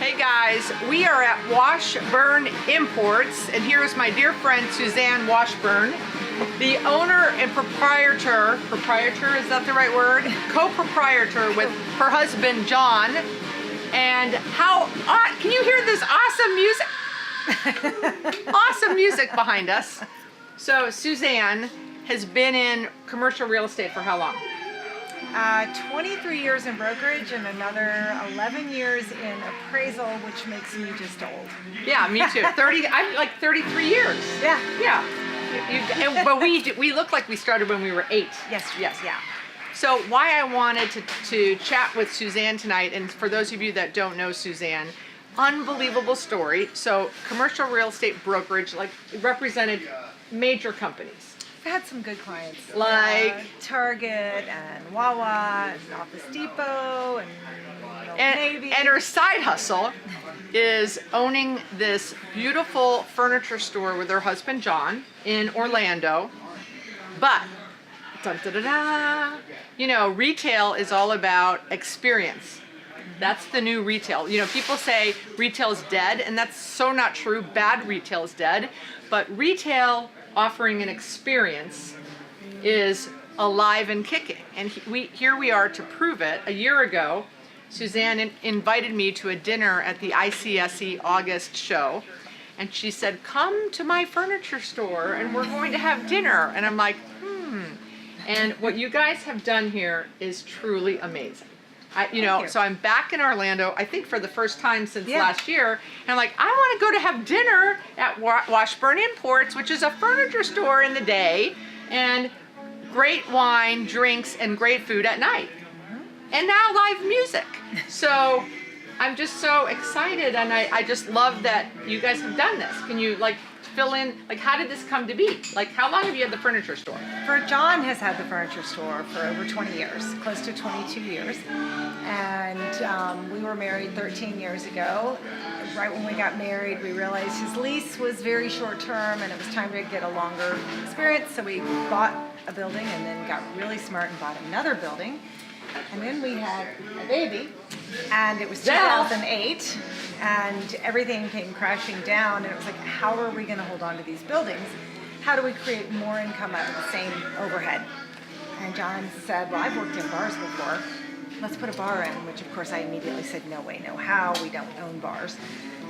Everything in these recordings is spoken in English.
Hey guys, we are at Washburn Imports, and here's my dear friend Suzanne Washburn, the owner and proprietor, is that the right word? Co-proprietor with her husband John. And can you hear this awesome music? Awesome music behind us. So Suzanne has been in commercial real estate for how long? 23 years in brokerage and another 11 years in appraisal, which makes me just old. Yeah, me too. I'm like 33 years. Yeah. Yeah. But we look like we started when we were 8. Yes. Yeah. So why I wanted to chat with Suzanne tonight, and for those of you that don't know Suzanne, unbelievable story. So commercial real estate brokerage, like represented major companies. I had some good clients. Like Target and Wawa and Office Depot and Navy. And her side hustle is owning this beautiful furniture store with her husband John in Orlando. But you know, retail is all about experience. That's the new retail. You know, people say retail is dead, and that's so not true. Bad retail is dead, but retail offering an experience is alive and kicking. And here we are to prove it. A year ago, Suzanne invited me to a dinner at the ICSE August show, and she said, "Come to my furniture store and we're going to have dinner." And I'm like, And what you guys have done here is truly amazing. So I'm back in Orlando, I think for the first time since last year, and I'm like, I want to go to have dinner at Washburn Imports, which is a furniture store in the day, and great wine, drinks, and great food at night. And now live music. So I'm just so excited, and I just love that you guys have done this. Can you fill in, how did this come to be? How long have you had the furniture store? John has had the furniture store for over 20 years, close to 22 years. And we were married 13 years ago. Right when we got married, we realized his lease was very short term and it was time to get a longer experience. So we bought a building and then got really smart and bought another building. And then we had a baby, and it was 2008, and everything came crashing down, and it was like, how are we going to hold on to these buildings? How do we create more income out of the same overhead? And John said, well, I've worked in bars before. Let's put a bar in, which of course I immediately said, no way, no how, we don't own bars.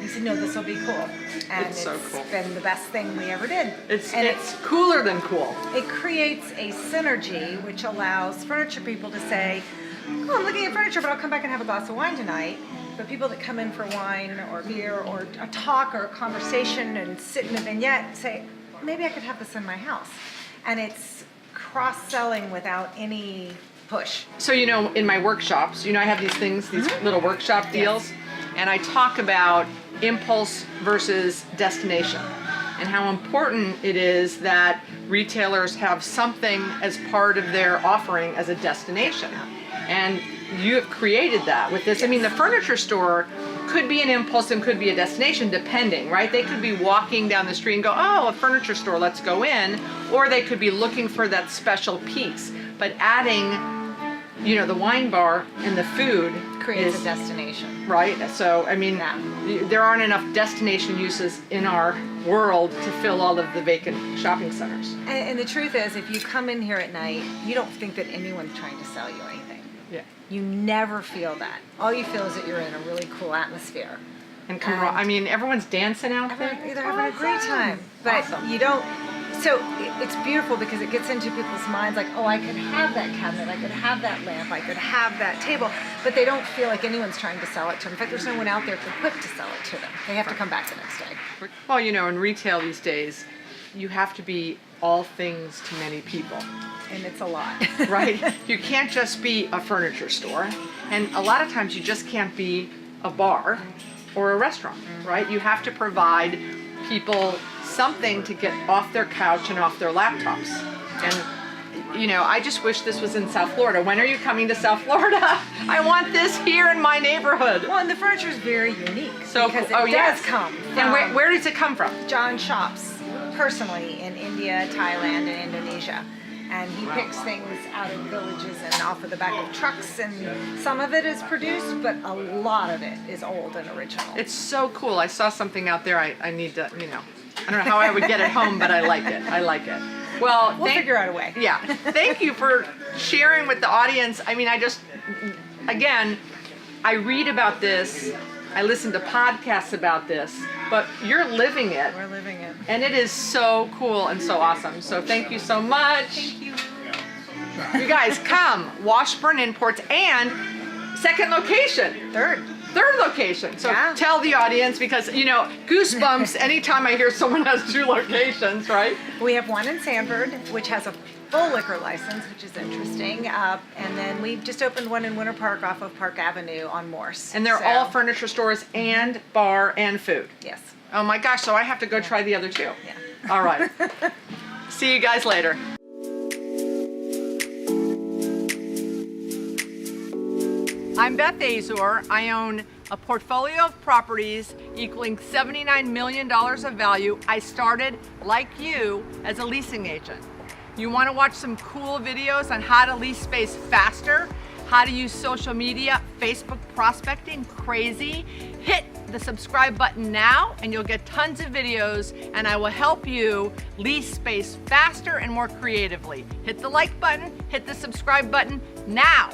He said, no, this will be cool. And it's so cool. Been the best thing we ever did. It's cooler than cool. It creates a synergy which allows furniture people to say, oh, I'm looking at furniture, but I'll come back and have a glass of wine tonight. But people that come in for wine or beer or a talk or a conversation and sit in a vignette say, maybe I could have this in my house. And it's cross-selling without any push. So, in my workshops, I have these things, these little workshop deals, and I talk about impulse versus destination and how important it is that retailers have something as part of their offering as a destination. And you have created that with this. I mean, the furniture store could be an impulse and could be a destination, depending, right? They could be walking down the street and go, oh, a furniture store, let's go in. Or they could be looking for that special piece. But adding, the wine bar and the food creates a destination. Right? So, I mean, there aren't enough destination uses in our world to fill all of the vacant shopping centers. And the truth is, if you come in here at night, you don't think that anyone's trying to sell you anything. Yeah. You never feel that. All you feel is that you're in a really cool atmosphere. And everyone's dancing out there. They're having a great time. But you don't. So it's beautiful because it gets into people's minds like, oh, I could have that cabinet, I could have that lamp, I could have that table, but they don't feel like anyone's trying to sell it to them. In fact, there's no one out there equipped to sell it to them. They have to come back the next day. Well, in retail these days, you have to be all things to many people. And it's a lot. Right? You can't just be a furniture store, and a lot of times you just can't be a bar or a restaurant, right? You have to provide people something to get off their couch and off their laptops. And I just wish this was in South Florida. When are you coming to South Florida? I want this here in my neighborhood. Well, and the furniture is very unique because it does come from, and where does it come from? John shops personally in India, Thailand, and Indonesia. And he picks things out of villages and off of the back of trucks, and some of it is produced, but a lot of it is old and original. It's so cool. I saw something out there. I need to, you know, I don't know how I would get it home, but I like it. I like it. Well, We'll figure out a way. Yeah. Thank you for sharing with the audience. I mean, again, I read about this, I listen to podcasts about this, but you're living it. We're living it. And it is so cool and so awesome. So thank you so much. Thank you. You guys come, Washburn Imports, and second location. Third Location. So Yeah. tell the audience, because, you know, goosebumps anytime I hear someone has 2 locations, right? We have one in Sanford, which has a full liquor license, which is interesting. And then we just opened one in Winter Park off of Park Avenue on Morse. And they're So, all furniture stores and bar and food. Yes. Oh my gosh, so I have to go try the other 2. Yeah. All right. See you guys later. I'm Beth Azor. I own a portfolio of properties equaling $79 million of value. I started, like you, as a leasing agent. You want to watch some cool videos on how to lease space faster, how to use social media, Facebook prospecting, crazy? Hit the subscribe button now and you'll get tons of videos, and I will help you lease space faster and more creatively. Hit the like button, hit the subscribe button now.